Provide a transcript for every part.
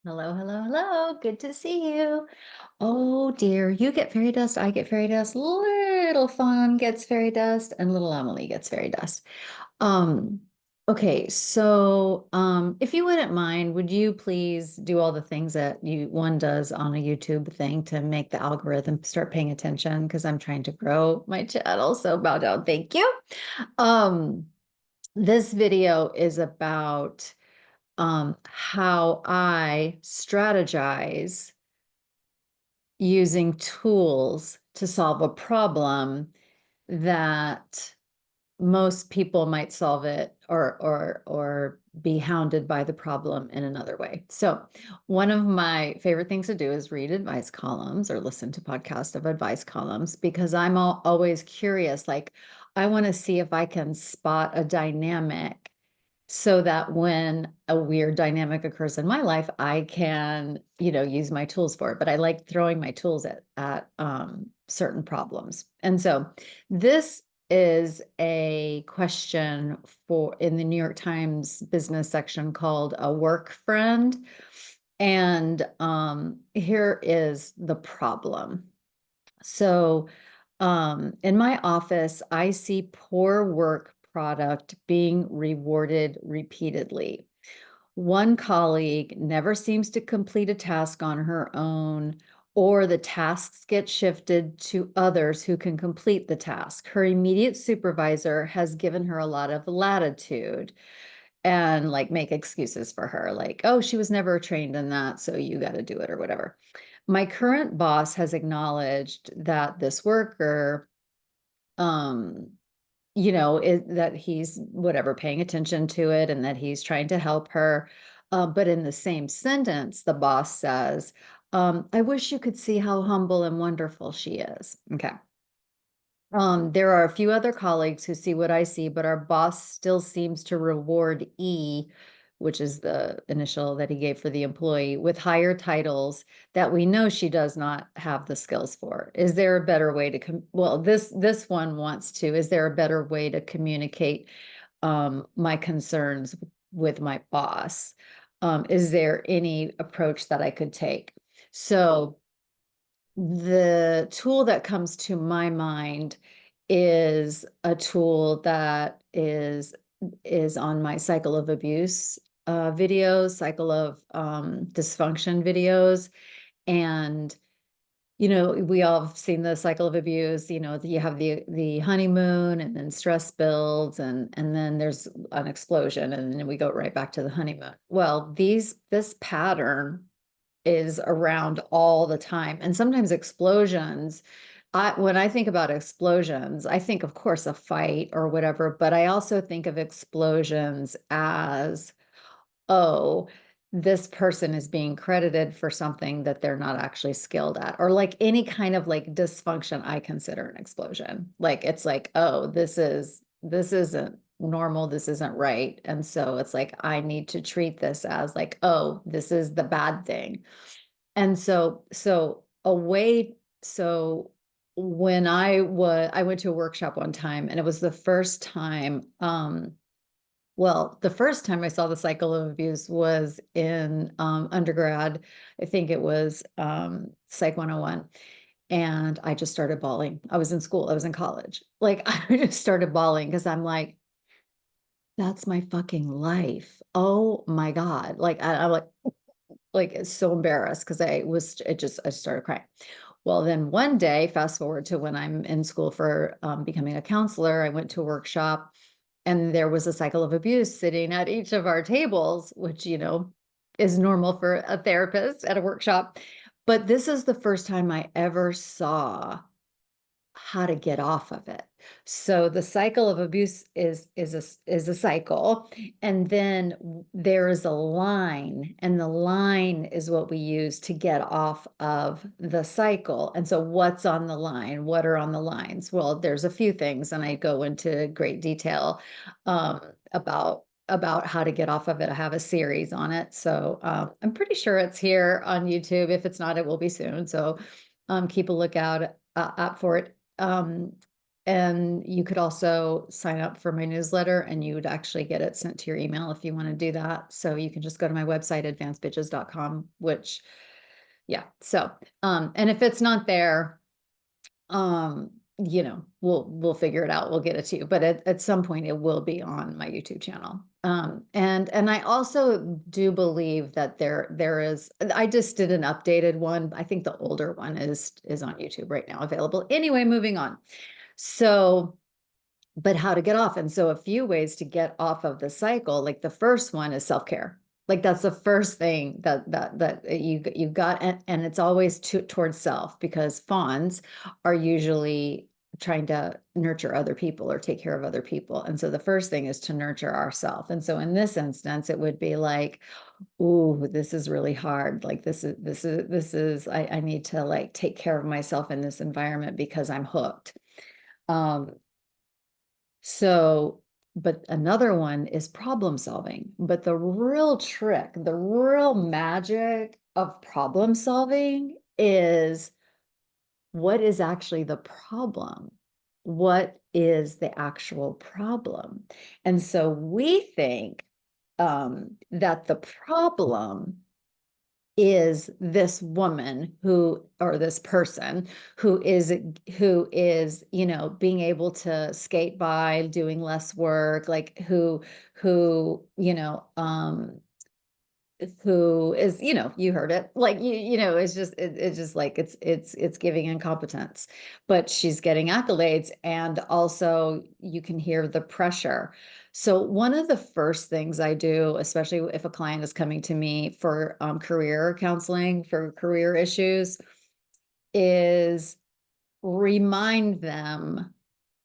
Hello, hello, hello. Good to see you. Oh dear, you get fairy dust, I get fairy dust. Little Fawn gets fairy dust, and little Emily gets fairy dust. Um, okay, so if you wouldn't mind, would you please do all the things that one does on a YouTube thing to make the algorithm start paying attention? Because I'm trying to grow my channel. So bow down, thank you. Um, this video is about how I strategize using tools to solve a problem that most people might solve it or be hounded by the problem in another way. So one of my favorite things to do is read advice columns or listen to podcasts of advice columns because I'm always curious. Like I want to see if I can spot a dynamic so that when a weird dynamic occurs in my life, I can, use my tools for it. But I like throwing my tools at certain problems. And so this is a question for in the New York Times business section called a work friend. And here is the problem. So in my office, I see poor work product being rewarded repeatedly. One colleague never seems to complete a task on her own, or the tasks get shifted to others who can complete the task. Her immediate supervisor has given her a lot of latitude and like make excuses for her, like, oh, she was never trained in that, so you got to do it or whatever. My current boss has acknowledged that this worker, um, that he's whatever paying attention to it and that he's trying to help her. But in the same sentence, the boss says, I wish you could see how humble and wonderful she is. Okay. There are a few other colleagues who see what I see, but our boss still seems to reward E, which is the initial that he gave for the employee, with higher titles that we know she does not have the skills for. Is there a better way to well, this one wants to, is there a better way to communicate my concerns with my boss? Is there any approach that I could take? So the tool that comes to my mind is a tool that is on my cycle of abuse videos, cycle of dysfunction videos. And we all have seen the cycle of abuse. You have the honeymoon, and then stress builds, and then there's an explosion, and then we go right back to the honeymoon. Well, this pattern is around all the time. And sometimes explosions, when I think about explosions, I think, of course, a fight or whatever, but I also think of explosions as, oh, this person is being credited for something that they're not actually skilled at, or like any kind of like dysfunction I consider an explosion. Like it's like, oh, this isn't normal, this isn't right. And so it's like I need to treat this as like, oh, this is the bad thing. And so when I went to a workshop one time, and it was the first time, well, the first time I saw the cycle of abuse was in undergrad. I think it was Psych 101. And I just started bawling. I was in school, I was in college. Like I just started bawling because I'm that's my fucking life. Oh my God. Like I'm like so embarrassed because I started crying. Well, then one day, fast forward to when I'm in school for becoming a counselor, I went to a workshop, and there was a cycle of abuse sitting at each of our tables, which, is normal for a therapist at a workshop. But this is the first time I ever saw how to get off of it. So the cycle of abuse is a cycle, and then there is a line, and the line is what we use to get off of the cycle. And so what's on the line? What are on the lines? Well, there's a few things, and I go into great detail about how to get off of it. I have a series on it, so I'm pretty sure it's here on YouTube. If it's not, it will be soon. So keep a lookout out for it. And you could also sign up for my newsletter and you would actually get it sent to your email if you want to do that. So you can just go to my website, advancedbitches.com, which, yeah. So, and if it's not there, we'll figure it out. We'll get it to you, but at some point it will be on my YouTube channel. And I also do believe that there is, I just did an updated one. I think the older one is on YouTube right now, available. Anyway, moving on. So, but how to get off. And so a few ways to get off of the cycle, like the first one is self-care. Like that's the first thing that you got, and it's always towards self, because fawns are usually trying to nurture other people or take care of other people. And so the first thing is to nurture ourselves. And so in this instance, it would be like, ooh, this is really hard. Like I need to like take care of myself in this environment because I'm hooked. Um, so, but another one is problem solving. But the real trick, the real magic of problem solving is, what is actually the problem? What is the actual problem? And so we think that the problem is this woman who, or this person who is, being able to skate by, doing less work, like who is, you heard it, like, it's just like, it's giving incompetence, but she's getting accolades. And also you can hear the pressure. So one of the first things I do, especially if a client is coming to me for career counseling, for career issues, is remind them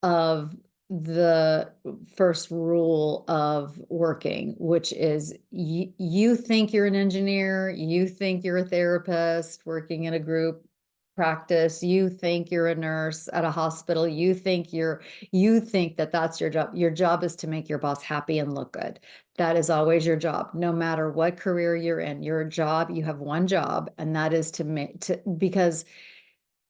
of the first rule of working, which is you think you're an engineer, you think you're a therapist working in a group practice, you think you're a nurse at a hospital, you think that that's your job. Your job is to make your boss happy and look good. That is always your job, no matter what career you're in. Your job, you have one job, and that is because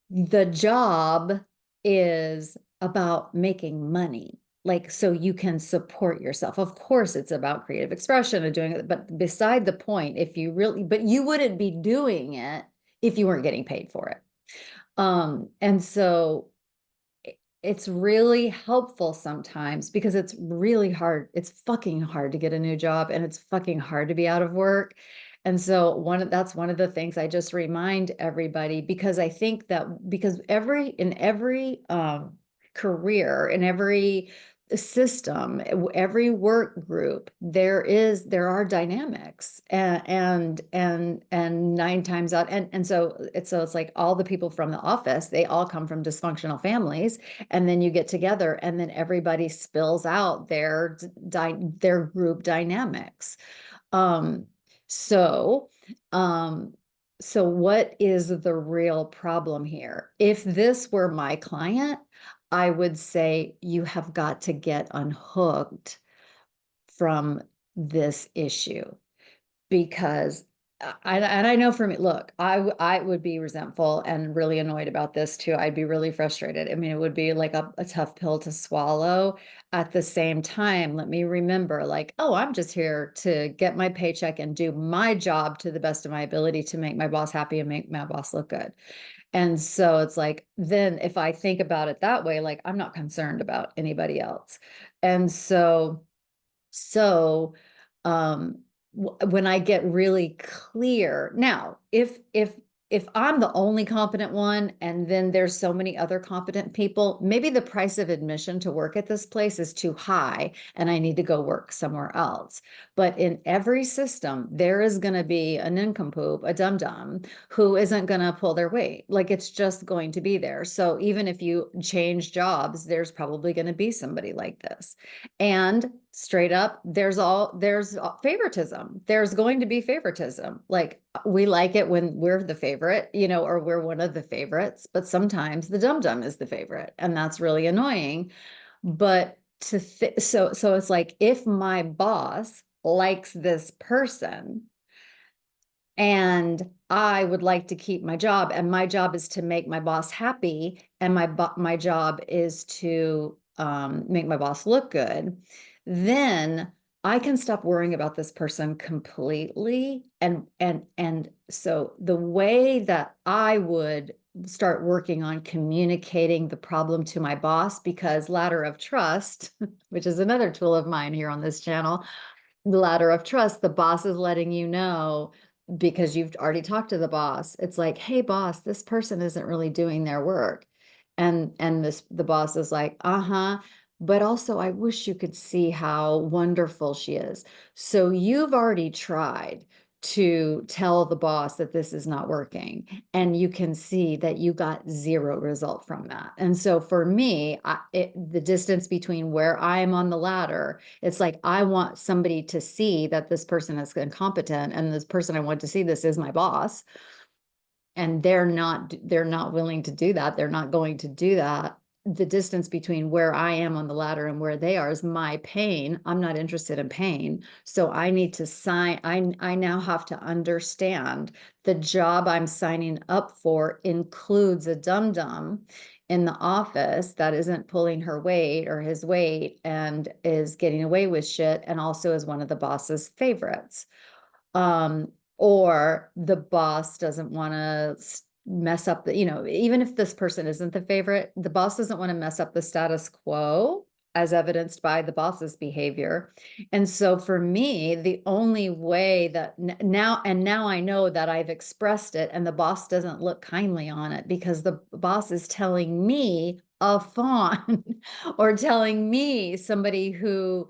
the job is about making money, like, so you can support yourself. Of course, it's about creative expression and doing it, but beside the point, but you wouldn't be doing it if you weren't getting paid for it. And so it's really helpful sometimes, because it's really hard. It's fucking hard to get a new job, and it's fucking hard to be out of work. And so that's one of the things I just remind everybody, because I think that because in every career, in every system, every work group, there are dynamics, and 9 times out, and so it's like all the people from the office, they all come from dysfunctional families, and then you get together, and then everybody spills out their group dynamics. Um, so, so what is the real problem here? If this were my client, I would say you have got to get unhooked from this issue, because and I know for me, look, I would be resentful and really annoyed about this too. I'd be really frustrated. I mean, it would be like a tough pill to swallow. At the same time, let me remember, like, oh, I'm just here to get my paycheck and do my job to the best of my ability to make my boss happy and make my boss look good. And so it's like, then if I think about it that way, like, I'm not concerned about anybody else. And so um when I get really clear now, if I'm the only competent one and then there's so many other competent people, maybe the price of admission to work at this place is too high and I need to go work somewhere else. But in every system, there is going to be a nincompoop, a dum-dum, who isn't going to pull their weight. Like, it's just going to be there. So even if you change jobs, there's probably going to be somebody like this. And straight up, there's favoritism. There's going to be favoritism. Like, we like it when we're the favorite, or we're one of the favorites, but sometimes the dum-dum is the favorite, and that's really annoying. But so it's like, if my boss likes this person, and I would like to keep my job, and my job is to make my boss happy, and my job is to make my boss look good, then I can stop worrying about this person completely. And so the way that I would start working on communicating the problem to my boss, because ladder of trust, which is another tool of mine here on this channel, the ladder of trust, the boss is letting you know, because you've already talked to the boss. It's like, hey boss, this person isn't really doing their work. And the boss is like, uh-huh. But also, I wish you could see how wonderful she is. So you've already tried to tell the boss that this is not working, and you can see that you got zero result from that. And so for me, the distance between where I am on the ladder, it's like I want somebody to see that this person is incompetent, and this person I want to see this is my boss, and they're not willing to do that. They're not going to do that. The distance between where I am on the ladder and where they are is my pain. I'm not interested in pain. So I need to sign, I now have to understand the job I'm signing up for includes a dum-dum in the office that isn't pulling her weight or his weight and is getting away with shit, and also is one of the boss's favorites. um, or the boss doesn't want to mess up the, even if this person isn't the favorite, the boss doesn't want to mess up the status quo as evidenced by the boss's behavior. And so for me, the only way that now I know that I've expressed it and the boss doesn't look kindly on it, because the boss is telling me a fawn or telling me somebody who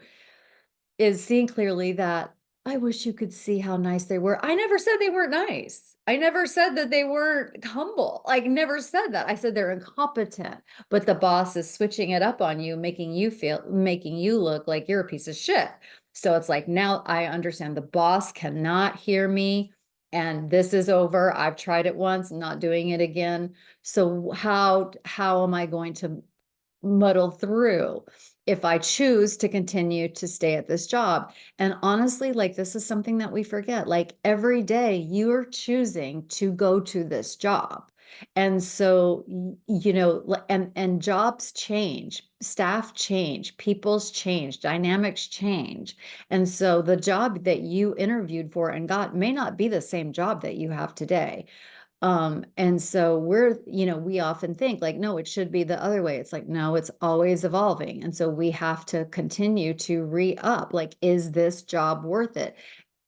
is seeing clearly that, I wish you could see how nice they were. I never said they weren't nice. I never said that they weren't humble. I never said that. I said they're incompetent, but the boss is switching it up on you, making you look like you're a piece of shit. So it's like, now I understand the boss cannot hear me, and this is over. I've tried it once, not doing it again. So how am I going to muddle through if I choose to continue to stay at this job? And honestly, like, this is something that we forget. Like, every day you're choosing to go to this job. And so, and jobs change, staff change, people's change, dynamics change. And so the job that you interviewed for and got may not be the same job that you have today. And so we often think like, no, it should be the other way. It's like, no, it's always evolving. And so we have to continue to re-up, like, is this job worth it?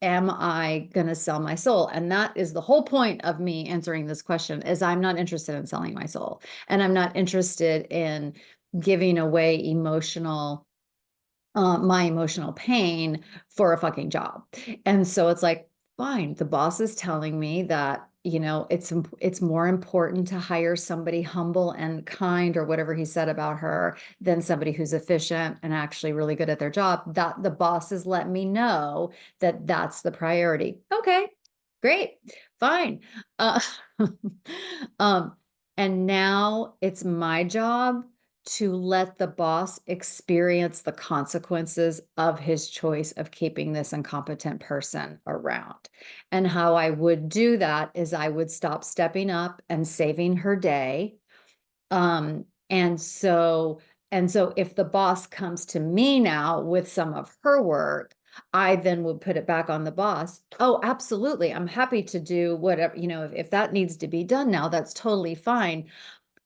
Am I going to sell my soul? And that is the whole point of me answering this question, is I'm not interested in selling my soul. And I'm not interested in giving away my emotional pain for a fucking job. And so it's like, fine, the boss is telling me that, it's more important to hire somebody humble and kind, or whatever he said about her, than somebody who's efficient and actually really good at their job. That the boss has let me know that that's the priority. Okay, great, fine. Uh, um, and now it's my job to let the boss experience the consequences of his choice of keeping this incompetent person around. And how I would do that is I would stop stepping up and saving her day. Um, and so, and so if the boss comes to me now with some of her work, I then would put it back on the boss. Oh, absolutely. I'm happy to do whatever, if that needs to be done now, that's totally fine.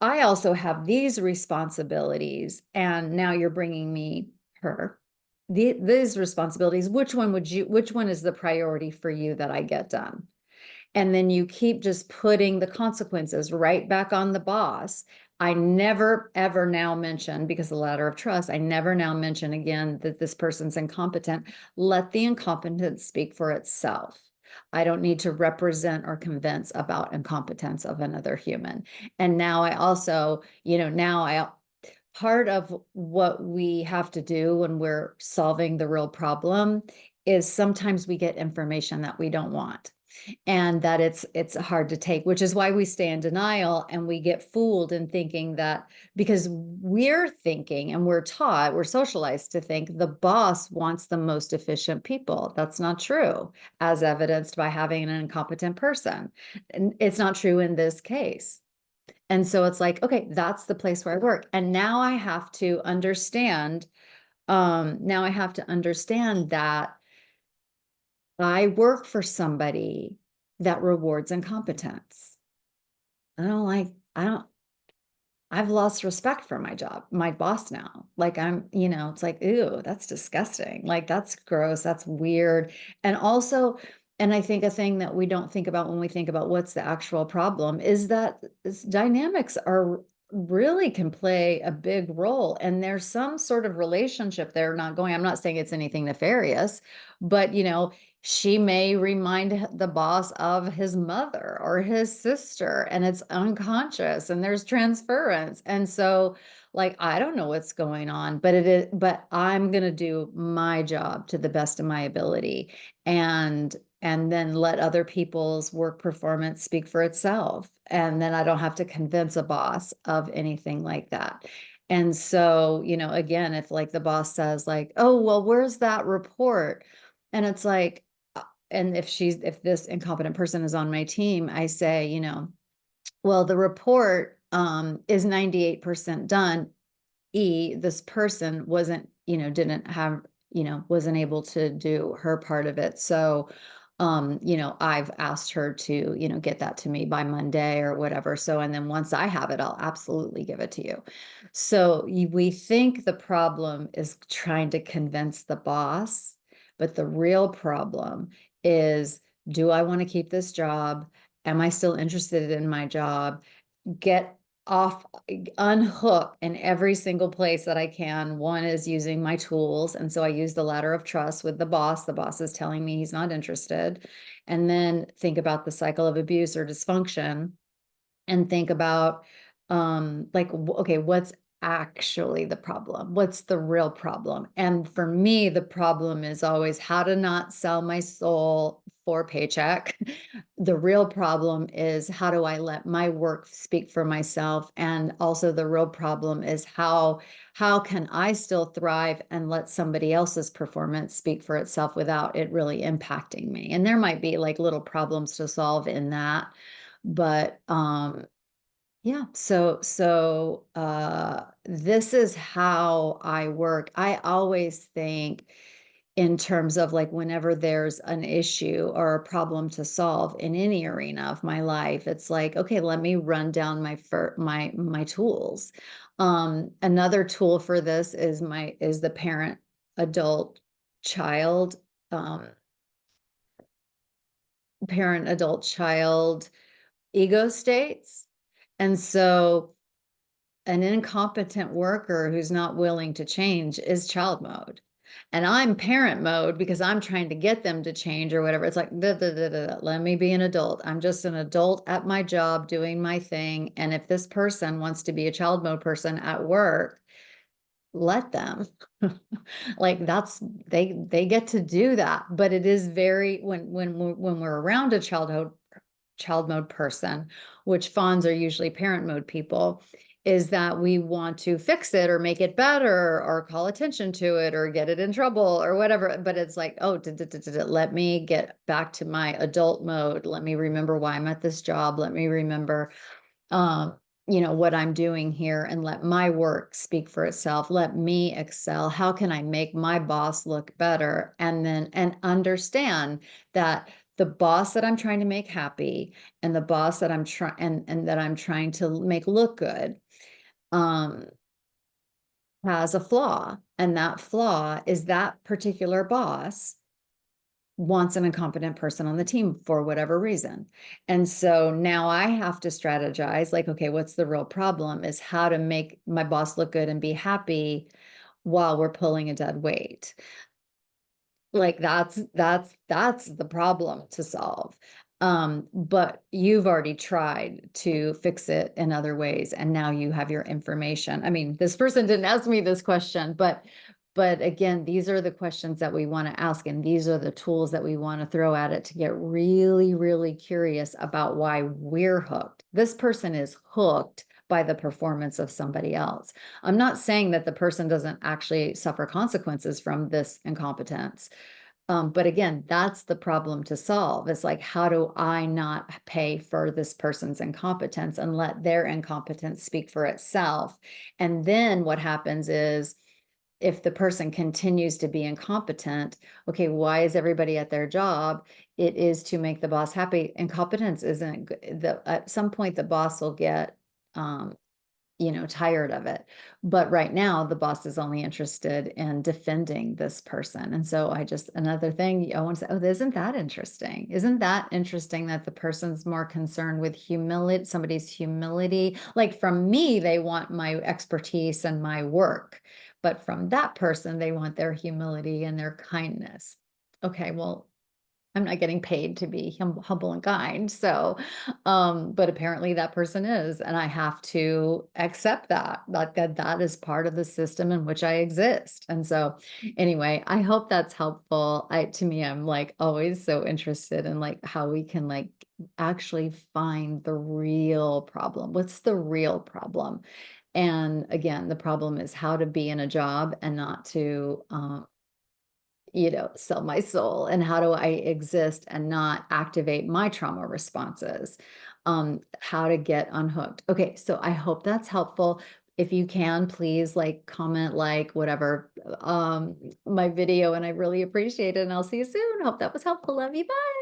I also have these responsibilities, and now you're bringing me her. These responsibilities, which one is the priority for you that I get done? And then you keep just putting the consequences right back on the boss. I never, ever now mention, because the ladder of trust, I never now mention again that this person's incompetent. Let the incompetence speak for itself. I don't need to represent or convince about incompetence of another human. And now I also, part of what we have to do when we're solving the real problem is sometimes we get information that we don't want. and that it's hard to take, which is why we stay in denial and we get fooled in thinking that, because we're thinking and we're taught, we're socialized to think the boss wants the most efficient people. That's not true, as evidenced by having an incompetent person. And it's not true in this case. And so it's like, okay, that's the place where I work. And now I have to understand, that I work for somebody that rewards incompetence. I don't like, I don't, I've lost respect for my job, my boss now. Like it's like, ew, that's disgusting. Like that's gross. That's weird. And also, and I think a thing that we don't think about when we think about what's the actual problem is that dynamics are really can play a big role. And there's some sort of relationship there not going, I'm not saying it's anything nefarious, but she may remind the boss of his mother or his sister, and it's unconscious and there's transference. And so, like, I don't know what's going on, but I'm going to do my job to the best of my ability, and then let other people's work performance speak for itself. And then I don't have to convince a boss of anything like that. And so, again, if like the boss says like, oh, well, where's that report? And it's like, and if this incompetent person is on my team, I say, well, the report is 98% done. This person wasn't, didn't have, wasn't able to do her part of it. So, I've asked her to, get that to me by Monday or whatever. So, and then once I have it, I'll absolutely give it to you. So we think the problem is trying to convince the boss, but the real problem is, do I want to keep this job? Am I still interested in my job? Get off, unhook in every single place that I can. One is using my tools. And so I use the ladder of trust with the boss. The boss is telling me he's not interested. And then think about the cycle of abuse or dysfunction, and think about like, okay, what's actually the problem? What's the real problem? And for me, the problem is always how to not sell my soul for a paycheck. The real problem is, how do I let my work speak for myself? And also the real problem is, how can I still thrive and let somebody else's performance speak for itself without it really impacting me? And there might be like little problems to solve in that, but yeah, so this is how I work. I always think in terms of like, whenever there's an issue or a problem to solve in any arena of my life, it's like, okay, let me run down my tools. Another tool for this is the adult child um adult child ego states. And so an incompetent worker who's not willing to change is child mode. And I'm parent mode because I'm trying to get them to change or whatever. It's like, duh, duh, duh, duh, duh. Let me be an adult. I'm just an adult at my job doing my thing. And if this person wants to be a child mode person at work, let them. Like, they get to do that. But it is very, when we're around a child mode person, which fawns are usually parent mode people, is that we want to fix it or make it better or call attention to it or get it in trouble or whatever. But it's like, oh, let me get back to my adult mode. Let me remember why I'm at this job. Let me remember what I'm doing here, and let my work speak for itself. Let me excel. How can I make my boss look better? And understand that the boss that I'm trying to make happy, and the boss that I'm trying and that I'm trying to make look good, um, has a flaw. And that flaw is that particular boss wants an incompetent person on the team for whatever reason. And so now I have to strategize, like, okay, what's the real problem? Is how to make my boss look good and be happy while we're pulling a dead weight. Like, that's the problem to solve. But you've already tried to fix it in other ways, and now you have your information. I mean, this person didn't ask me this question, but But again, these are the questions that we want to ask, and these are the tools that we want to throw at it to get really, really curious about why we're hooked. This person is hooked by the performance of somebody else. I'm not saying that the person doesn't actually suffer consequences from this incompetence. But again, that's the problem to solve. It's like, how do I not pay for this person's incompetence and let their incompetence speak for itself? And then what happens is, if the person continues to be incompetent, okay, why is everybody at their job? It is to make the boss happy. Incompetence isn't at some point the boss will get um, tired of it. But right now, the boss is only interested in defending this person. And so another thing I want to say, oh, isn't that interesting? Isn't that interesting that the person's more concerned with humility, somebody's humility? Like from me, they want my expertise and my work. But from that person, they want their humility and their kindness. Okay, well, I'm not getting paid to be humble and kind. So, but apparently that person is, and I have to accept that is part of the system in which I exist. And so, anyway, I hope that's helpful. To me, I'm like always so interested in like how we can like actually find the real problem. What's the real problem? And again, the problem is how to be in a job and not to sell my soul, and how do I exist and not activate my trauma responses? How to get unhooked. Okay, so I hope that's helpful. If you can, please like comment, like whatever, my video, and I really appreciate it. And I'll see you soon. Hope that was helpful. Love you. Bye.